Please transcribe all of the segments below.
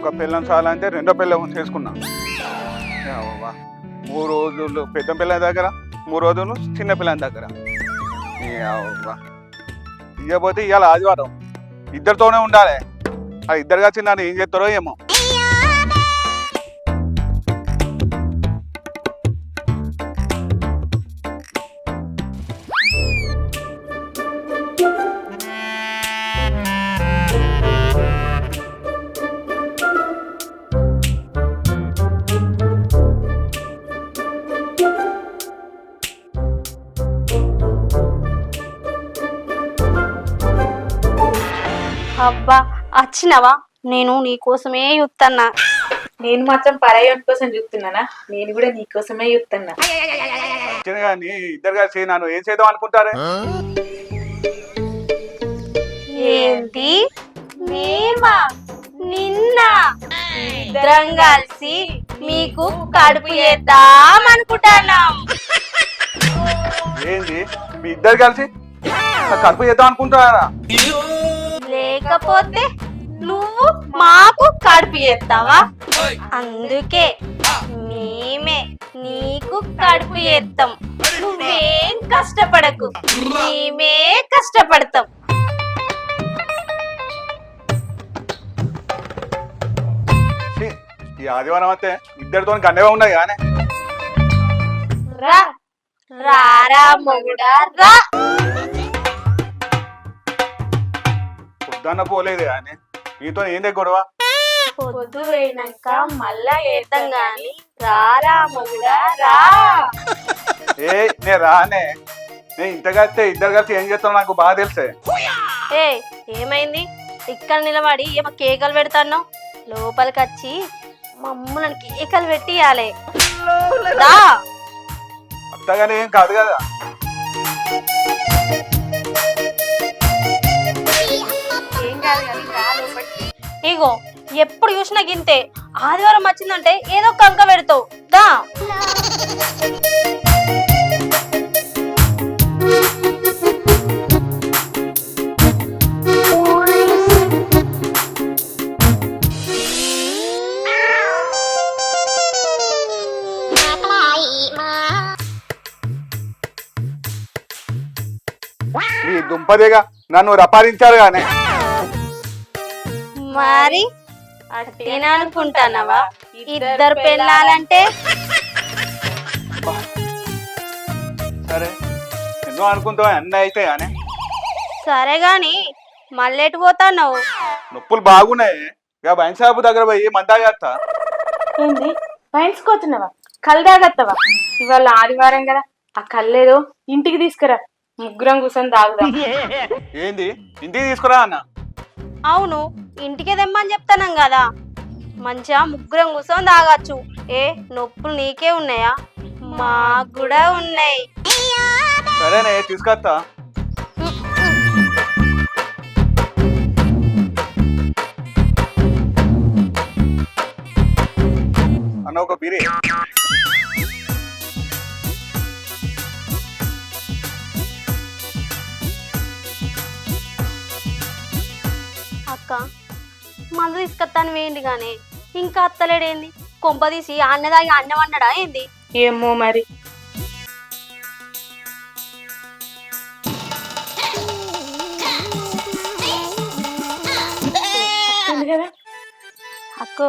ఒక్క పిల్లం చాలంటే రెండో పిల్లం చేసుకున్నా. యవ్వ. 3 రోజులు పెద్ద పిల్లని దగ్గర, 3 రోజులు చిన్న పిల్లని దగ్గర. ఇకపోతే ఇవాళ ఆదివారం ఇద్దరితోనే ఉండాలి. ఆ ఇద్దరు కలిసి నన్ను ఏం చేస్తారో ఏమో. అబ్బా వచ్చినవా? నేను నీకోసమే చూస్తున్నా. నేను మాత్రం పరాయి కోసం చూస్తున్నానా? నేను కూడా నీకోసమే చూస్తున్నా. కానీ ఇద్దరు కలిసి నన్ను ఏం చేద్దాం అనుకుంటారే? ఏంటి మేమా? నిన్న ఇద్దరం కలిసి మీకు కడుపు చేద్దాం అనుకుంటున్నాం. ఏంది మీ ఇద్దరు కలిసి కడుపు చేద్దాం అనుకుంటారా? లేకపోతే నువ్వు మాకు కడుపు చేస్తావా? అందుకే మేమే నీకు కడుపు చేస్తాం. నువ్వేం కష్టపడకు, మేమే కష్టపడతాం. ఈ ఆదివారం అయితే ఇద్దరితో గండగా ఉన్నది కానీ రా రారా మొగుడా రా. పొద్దున్న పోలేదు కానీ నీతో ఏందే గొడవ? పొద్దు పోయినాక మళ్ళా ఏద్దాం గాని రారా మొగుడా రా. నేను రానే. నేను ఇంత కలిస్తే ఇద్దరు కలిసి ఏం చేస్తాను నాకు బాగా తెలుసే. ఏ ఏమైంది? ఇక్కడ నిలబడి ఏమో కేకలు పెడతాను. లోపలికి వచ్చి మమ్మల్ని కేకలు పెట్టియాలే. అంతగానే ఏం కాదు కదా. ఇగో ఎప్పుడు చూసినా గింతే. ఆదివారం వచ్చిందంటే ఏదో కంక పెడతావు దా. ఈ దుంపదేగా నన్ను రపారించారు గానే. మరి అనుకుంటానవా ఇద్దరు పెళ్ళాలంటే? సరే ఎన్నో అనుకుంటావా అన్నీ అయితే కానీ. సరే గాని మళ్ళెటు పోతావు? నొప్పులు బాగున్నాయి. ఇక బైన్ షాపు దగ్గర పోయి మందాగత్తా. ఏంది బయలుసుకోతున్నావా? కళ్ళు తాగత్తవా? ఇవాళ ఆదివారం కదా, ఆ కళ్ళేదో ఇంటికి తీసుకురా, ముగ్గురం కూర్చొని తాగుదాం. ఏంది ఇంటికి తీసుకురా అన్న? అవును, ఇంటికే తెమ్మని చెప్తానం కదా. మంచిగా ముగ్గురం కూర్చొని తాగచ్చు. ఏ నొప్పులు నీకే ఉన్నాయా? మాకు కూడా ఉన్నాయి. సరేనే తీసుకొస్తా. అన్న ఒక బీరే. అక్క మందు తీసుకొస్తాను వేయండి గానీ ఇంకా అత్తలేడేంది? కొంపదీసి అన్నదాగి అన్నం అన్నడా ఏంది? ఏమో మరి. కదా అక్కో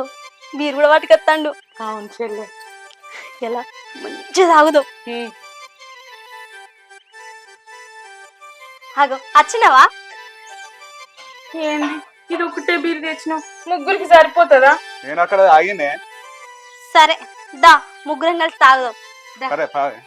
మీరు కూడా పట్టుకొస్తాండు. అవును చెల్లె. ఎలా మంచిగా తాగుదాం. అగో వచ్చినవా? ఏంది ఇది ఒకటే బీరు తెచ్చినావు? ముగ్గురికి సరిపోతుందా? నేను అక్కడ ఆగినే. సరే దా ముగ్గురం కలిసి తాగుదాం. సరే బాయ్.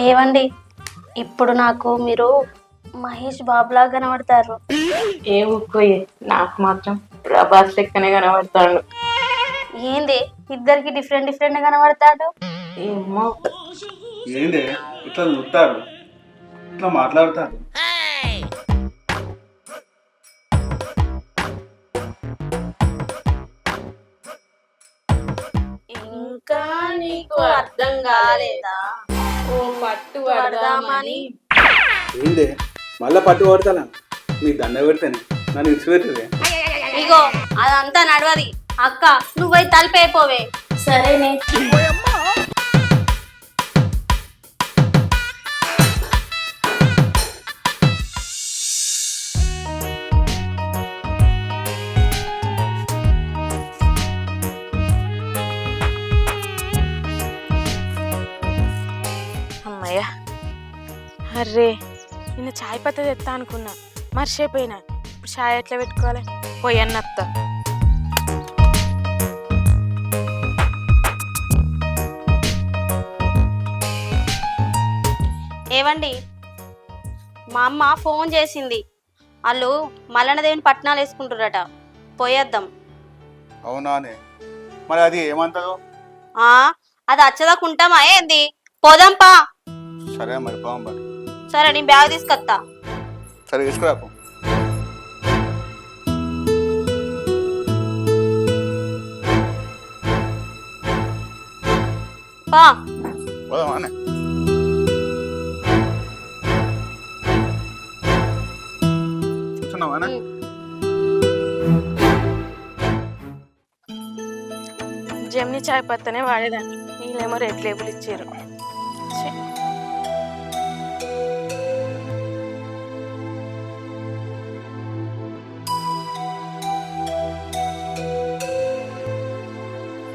ఏవండి ఇప్పుడు నాకు మీరు మహేష్ బాబులా కనబడతారు. ఏ ఊరుకోయే, నాకు మాత్రం ప్రభాస్ లెక్కనే కనబడతాడు. ఏంది ఇద్దరికి డిఫరెంట్ డిఫరెంట్ కనబడతాడు? ఏమో ఏంటి ఇట్లా చూస్తారు, ఇట్లా మాట్లాడతారు? ఇంకా నీకు అర్థం కాలేదా? ఓ పట్టు పడదామని. ఏంటి మళ్ళా పట్టు పడతానా? మీ దండ పెడితేనే నన్ను ఇచ్చిపెట్టేది. ఇగో అదంతా నడవది. అక్క నువ్వై తలిపైపోవే. సరేనే. అమ్మయ్య, అర్రే నిన్న చాయ్ పత్త తెస్తా అనుకున్నా, మర్చిపోయినా. ఇప్పుడు చాయ్ ఎట్లా పెట్టుకోవాలి? పోయన్నత్త. ఏవండి, మా అమ్మ ఫోన్ చేసింది. వాళ్ళు మల్లన్నదేవిని పట్నాలు వేసుకుంటారట, పోయేద్దాం. అవునానే, మరి అది ఏమంటారు? అది అచ్చదాకుంటామా ఏంది? పోదాంపా. సరే మరి పోదాం మరి. సరే నేను బ్యాగ్ తీసుకొస్తా. సరే తీసుకురాపు. పా పోదామానే. కూర్చున్నావానే? జమ్ని చాయ్ పత్తనే వాడేదాన్ని, వీళ్ళేమో రెడ్ లేబుల్ ఇచ్చారు. ఛీ.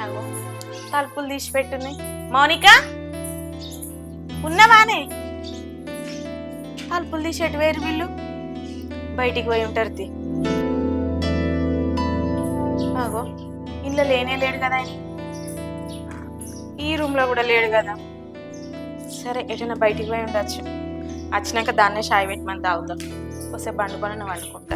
అగో, తలుపులు తీసి పెట్టున్నాయి. మౌనిక ఉన్నవానే? తలుపులు తీసి ఎటు వేరు వీళ్ళు? బయటికి పోయి ఉంటారు. అగో ఇంట్లో లేనే లేడు కదా ఆయన, ఈ రూమ్ లో కూడా లేడు కదా. సరే ఎటైనా బయటికి పోయి ఉండొచ్చు. వచ్చినాక దాన్నే షాయి పెట్టమని తాగుతాం. వస్తే బండు పని వండుకుంటా.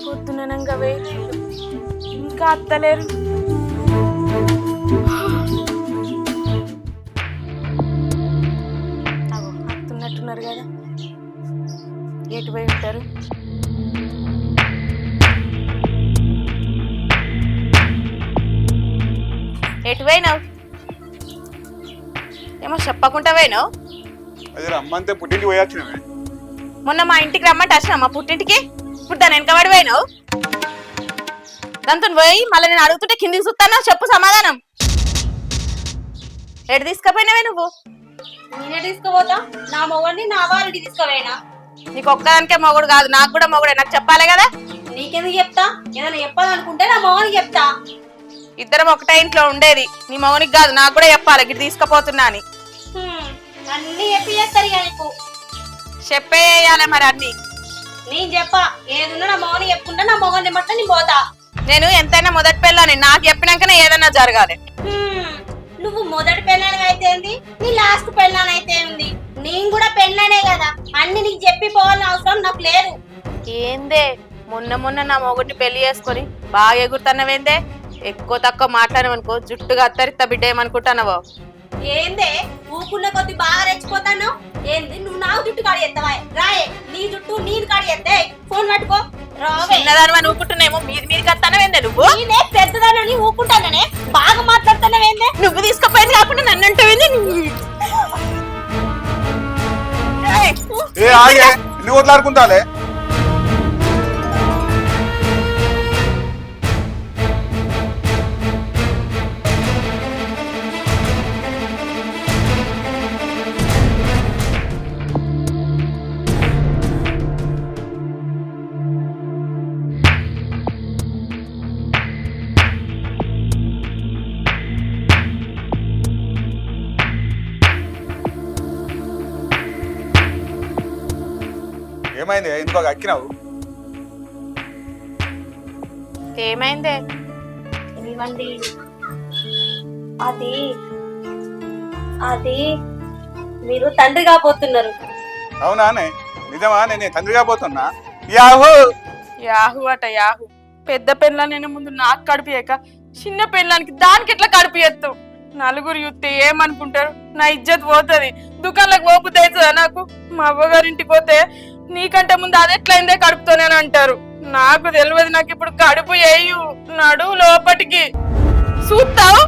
పొద్దుననంగా వేరే ఇంకా అత్తలేరు. అత్తున్నట్టున్నారు కదా, ఎటు పోయి ఉంటారు? ఎటు పోయినావు? ఏమో చెప్పకుండా పోయినావు. అది రమ్మంతే పుట్టింటికి పోయాచ్చినవే. మొన్న మా ఇంటికి రమ్మంటే వచ్చినా మా పుట్టింటికి. ఇప్పుడు దాని వెనకబడి పోయినావు. దాంతో పోయి మళ్ళీ నేను అడుగుతుంటే కిందికి చూస్తానా? చెప్పు సమాధానం. ఎటు తీసుకుపోయినావే నువ్వు? నేనే తీసుకుపోతా. నా మొగడిని నా వారిని తీసుకుపోయినా. నీకు ఒక్కదానికే మొగుడు కాదు, నాకు కూడా మొగుడే. నాకు చెప్పాలి కదా. నీకెందుకు చెప్తా? ఏదైనా చెప్పాలనుకుంటే నా మొగనికి చెప్తా. ఇద్దరం ఒకటే ఇంట్లో ఉండేది. నీ మొగునికి కాదు, నాకు కూడా చెప్పాలి గిట్ తీసుకుపోతున్నా అని. అన్ని చెప్పి చేస్తారు ఇక నీకు. చెప్పేయాలి మరి అన్ని. నేను చెప్పా ఏదున్నా నా మొగని చెప్పుకుంటా. నా మొగని తెమ్మంటే నేను పోతా. నేను ఎంతైనా మొదటి పెళ్ళాని, నాకు చెప్పినాకనే ఏదైనా జరగాలి. నువ్వు మొదటి పెళ్ళాని అయితే ఏంది, నీ లాస్ట్ పెళ్ళాని అయితే ఉంది. నేను కూడా పెళ్ళానే కదా, అన్ని నీకు చెప్పి పోవాలని అవసరం నాకు లేదు. ఏందే మొన్న మొన్న నా మొగుడిని పెళ్లి చేసుకొని బాగా ఎగురుతున్నావేందే? ఎక్కువ తక్కువ మాట్లాడమనుకో జుట్టుగా అత్తరిత్త బిడ్డ ఏమనుకుంటున్నావో. ఏందే ఊకున్న కొద్ది బాగా రెచ్చిపోతాను. ఏంది నువ్వు నాకు జుట్టు కాడి ఎత్తవా? రాయే నీ జుట్టు నేను కాడి ఎత్తే. ఫోన్ పట్టుకో. చిన్నదాని ఊకుంటున్నామో మీరు మీరు కత్తానవేందే? నువ్వు నేనే పెద్దదానని ఊకుంటాననే బాగా మాట్లాడుతున్నావేందే? నువ్వు తీసుకుపోయింది కాకుండా నన్ను అంటావేంది? ఎందుకు కొట్లాడుకుంటాలే? ఏమైంది ఇంకొక అక్కినావు? ఏమైందే? ఇవ్వండి. అది అది మీరు తండ్రి కాబోతున్నారు. అవునానే? నిజమా? నేను తండ్రి కాబోతున్నా. యాహూ! యాహు అట యాహు. పెద్ద పెళ్ళాన్ని ముందు నాకు కడిపియక చిన్న పెళ్ళానికి దానికి ఎట్లా కడిపియత్తు? నలుగురు యూత్ ఏమనుకుంటారు? నా ఇజ్జత్ పోతుంది. దుకాణంలోకి పోపుతే అవుతుందా నాకు? మా అవ్వగారింటికి పోతే నీకంటే ముందు అది ఎట్లయిందే కడుపుతోనే అంటారు. నాకు తెలియదు. నాకు ఇప్పుడు కడుపు వేయు. నడు లోపటికి చూస్తావు.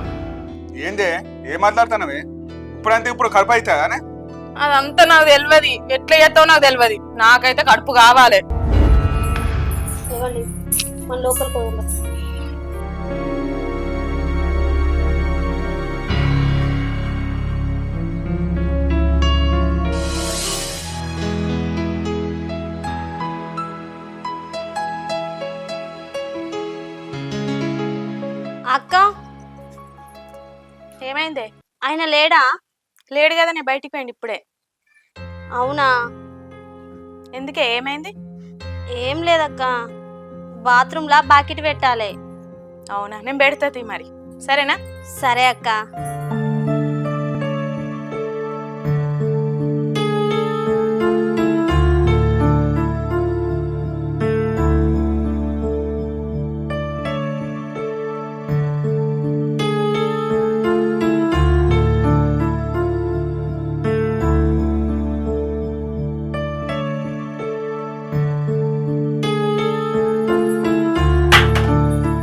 ఏందే ఏం మాట్లాడుతున్నావే? ఇప్పుడంటే ఇప్పుడు కడుపు అవుతానే? అదంతా నాకు తెలియదు. ఎట్లా చేస్తావు నాకు తెలియదు. నాకైతే కడుపు కావాలి. ఇవ్వండి, మన లోపలికి పోదాం. అక్క, ఏమైందే? ఆయన లేడా? లేడు కదా, నేను బయటికి పోయింది ఇప్పుడే. అవునా? ఎందుకే ఏమైంది? ఏం లేదక్క, బాత్రూంలా బాకెట్ పెట్టాలి. అవునా, నేను పెడతాది మరి. సరేనా? సరే అక్క.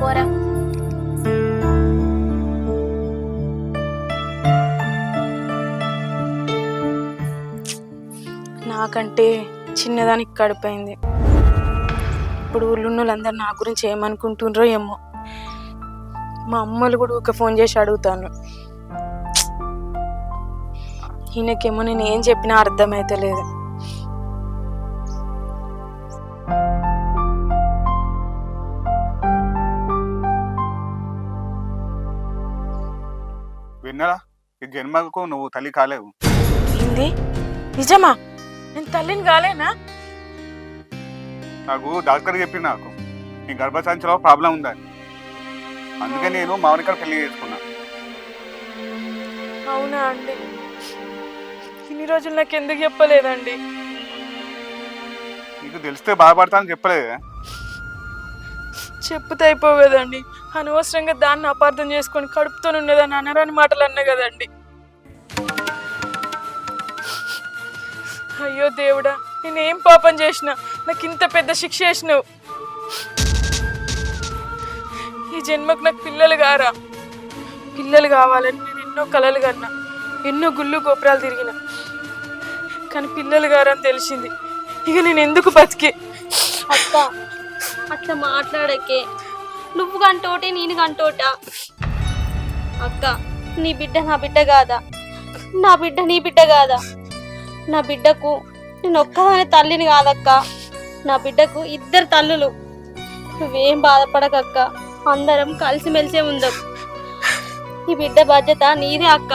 పోరా. నాకంటే చిన్నదానికి కడిపోయింది. ఇప్పుడు ఊళ్ళో వాళ్ళందరూ నా గురించి ఏమనుకుంటుండ్రో ఏమో. మా అమ్మలు కూడా ఒక ఫోన్ చేసి అడుగుతాను. ఈయనకేమో నేను ఏం చెప్పినా అర్థమైతే లేదు. విన్నరా? ఈ జన్మకు నువ్వు తల్లి కాలేవు. ఏంది? నిజమా? నేను తల్లిని కాలేనా? నాకు డాక్టర్ చెప్పింది నాకు నీ గర్భసంచిలో ప్రాబ్లం ఉందని. అందుకే నేను మౌనిక పెళ్లి చేసుకున్నా. అవునా అండి? ఇన్ని రోజులు నాకు ఎందుకు చెప్పలేదండి? నీకు తెలిస్తే బాధపడతానని చెప్పలేదే? చెప్పుతే అయిపోవేదండి. అనవసరంగా దాన్ని అపార్థం చేసుకొని కడుపుతో ఉండేదని అనరాని మాటలు అన్నా కదండి. అయ్యో దేవుడా, నేనేం పాపం చేసినా నాకు ఇంత పెద్ద శిక్ష చేసినావు. ఈ జన్మకు నాకు పిల్లలు కారా? పిల్లలు కావాలని నేను ఎన్నో కలలు కన్నా, ఎన్నో గుళ్ళు గోపురాలు తిరిగిన, కానీ పిల్లలు గారని తెలిసింది. ఇక నేను ఎందుకు బతికే? అక్క, అట్లా మాట్లాడకే. నువ్వు గంటోటి, నేను గంటోట. అక్క, నీ బిడ్డ నా బిడ్డ కాదా? నా బిడ్డ నీ బిడ్డ కాదా? నా బిడ్డకు నేను ఒక్కదాని తల్లిని కాదక్క, నా బిడ్డకు 2 తల్లులు. నువ్వేం బాధపడకక్క, అందరం కలిసిమెలిసే ఉందాం. ఈ బిడ్డ బాధ్యత నీదే అక్క.